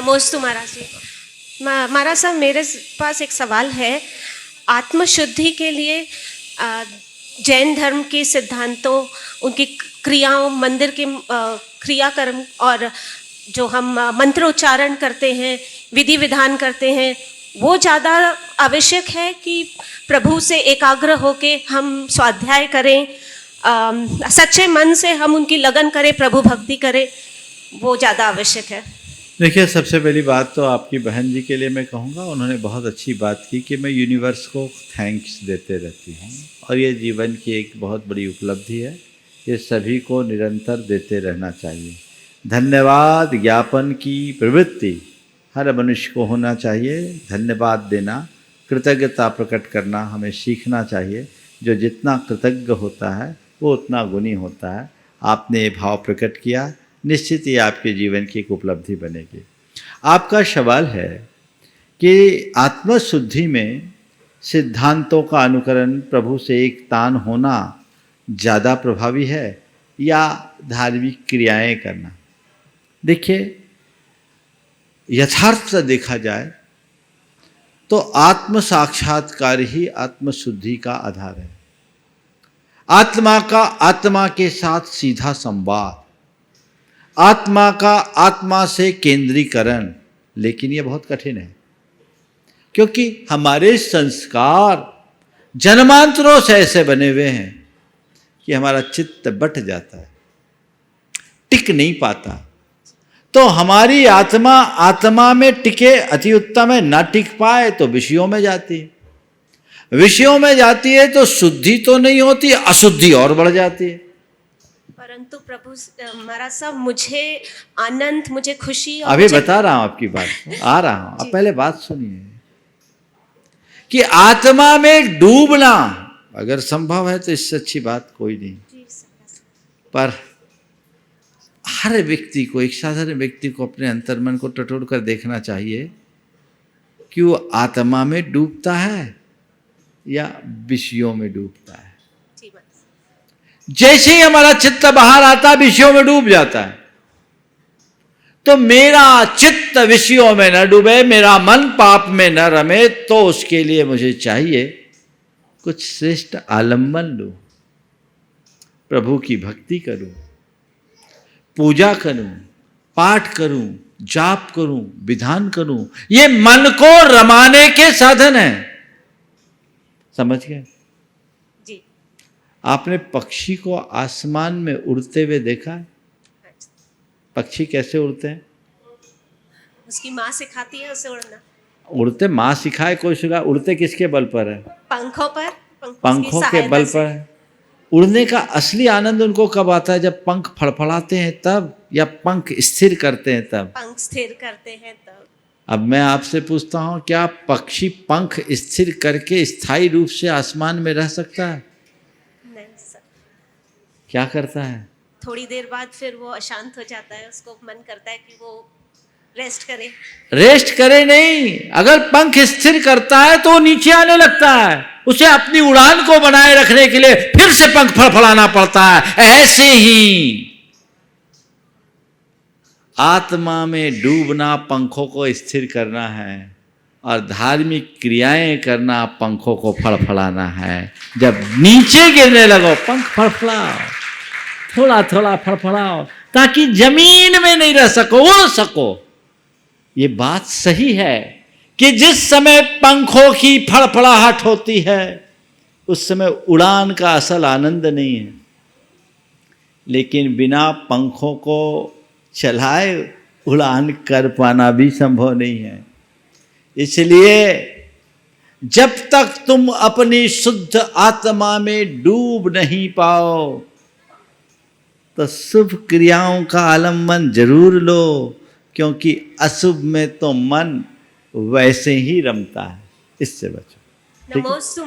नमोस्तु महाराज जी। महाराज साहब, मेरे पास एक सवाल है। आत्मशुद्धि के लिए जैन धर्म के सिद्धांतों, उनकी क्रियाओं, मंदिर के क्रियाकर्म और जो हम मंत्रोच्चारण करते हैं, विधि विधान करते हैं, वो ज़्यादा आवश्यक है कि प्रभु से एकाग्र होके हम स्वाध्याय करें, सच्चे मन से हम उनकी लगन करें, प्रभु भक्ति करें, वो ज़्यादा आवश्यक है? देखिए, सबसे पहली बात तो आपकी बहन जी के लिए मैं कहूँगा, उन्होंने बहुत अच्छी बात की कि मैं यूनिवर्स को थैंक्स देते रहती हूँ, और ये जीवन की एक बहुत बड़ी उपलब्धि है। ये सभी को निरंतर देते रहना चाहिए। धन्यवाद ज्ञापन की प्रवृत्ति हर मनुष्य को होना चाहिए। धन्यवाद देना, कृतज्ञता प्रकट करना हमें सीखना चाहिए। जो जितना कृतज्ञ होता है वो उतना गुणी होता है। आपने ये भाव प्रकट किया, निश्चित ही आपके जीवन की एक उपलब्धि बनेगी। आपका सवाल है कि आत्मशुद्धि में सिद्धांतों का अनुकरण, प्रभु से एक तान होना ज़्यादा प्रभावी है या धार्मिक क्रियाएं करना? देखिए, यथार्थ देखा जाए तो आत्म साक्षात्कार ही आत्मशुद्धि का आधार है। आत्मा का आत्मा के साथ सीधा संवाद, आत्मा का आत्मा से केंद्रीकरण, लेकिन यह बहुत कठिन है क्योंकि हमारे संस्कार जन्मांतरों से ऐसे बने हुए हैं कि हमारा चित्त बट जाता है, टिक नहीं पाता। तो हमारी आत्मा आत्मा में टिके अति उत्तम है, ना टिक पाए तो विषयों में जाती है। विषयों में जाती है तो शुद्धि तो नहीं होती, अशुद्धि और बढ़ जाती है। परंतु प्रभु महाराज साहब, मुझे आनंद, मुझे खुशी, और अभी बता रहा हूं आपकी बात, आ रहा हूं। अब पहले बात सुनिए कि आत्मा में डूबना अगर संभव है तो इससे अच्छी बात कोई नहीं। पर हर व्यक्ति को, एक साधारण व्यक्ति को अपने अंतर्मन को टटोल कर देखना चाहिए कि वो आत्मा में डूबता है या विषयों में डूबता है। जैसे ही हमारा चित्त बाहर आता, विषयों में डूब जाता है। तो मेरा चित्त विषयों में न डूबे, मेरा मन पाप में न रमे, तो उसके लिए मुझे चाहिए कुछ श्रेष्ठ आलम्बन लूं, प्रभु की भक्ति करूं, पूजा करूं, पाठ करूं, जाप करूं, विधान करूं। ये मन को रमाने के साधन है। समझ गए? जी। आपने पक्षी को आसमान में उड़ते हुए देखा है? पक्षी कैसे उड़ते हैं? उसकी माँ सिखाती है उसे उड़ना। उड़ते माँ सिखाए कोई सिखाए? उड़ते किसके बल पर है? पंखों पर। पंखों के बल पर है। उड़ने का असली आनंद उनको कब आता है? जब पंख फड़फड़ाते हैं तब, या पंख स्थिर करते हैं तब? पंख स्थिर करते हैं तब। अब मैं आपसे पूछता हूं, क्या पक्षी पंख स्थिर करके स्थायी रूप से आसमान में रह सकता है? नहीं सर। क्या करता है? थोड़ी देर बाद फिर वो अशांत हो जाता है, उसको मन करता है कि वो रेस्ट करे। रेस्ट करे नहीं, अगर पंख स्थिर करता है तो नीचे आने लगता है। उसे अपनी उड़ान को बनाए रखने के लिए फिर से पंख फड़फड़ाना पड़ता है। ऐसे ही आत्मा में डूबना पंखों को स्थिर करना है, और धार्मिक क्रियाएं करना पंखों को फड़फड़ाना है। जब नीचे गिरने लगो, पंख फड़फड़ाओ, थोड़ा थोड़ा फड़फड़ाओ, ताकि जमीन में नहीं रह सको, उड़ सको। ये बात सही है कि जिस समय पंखों की फड़फड़ाहट होती है उस समय उड़ान का असल आनंद नहीं है, लेकिन बिना पंखों को चलाए उड़ान कर पाना भी संभव नहीं है। इसलिए जब तक तुम अपनी शुद्ध आत्मा में डूब नहीं पाओ तो शुभ क्रियाओं का आलम्बन जरूर लो, क्योंकि अशुभ में तो मन वैसे ही रमता है। इससे बचो। नमोस्तु।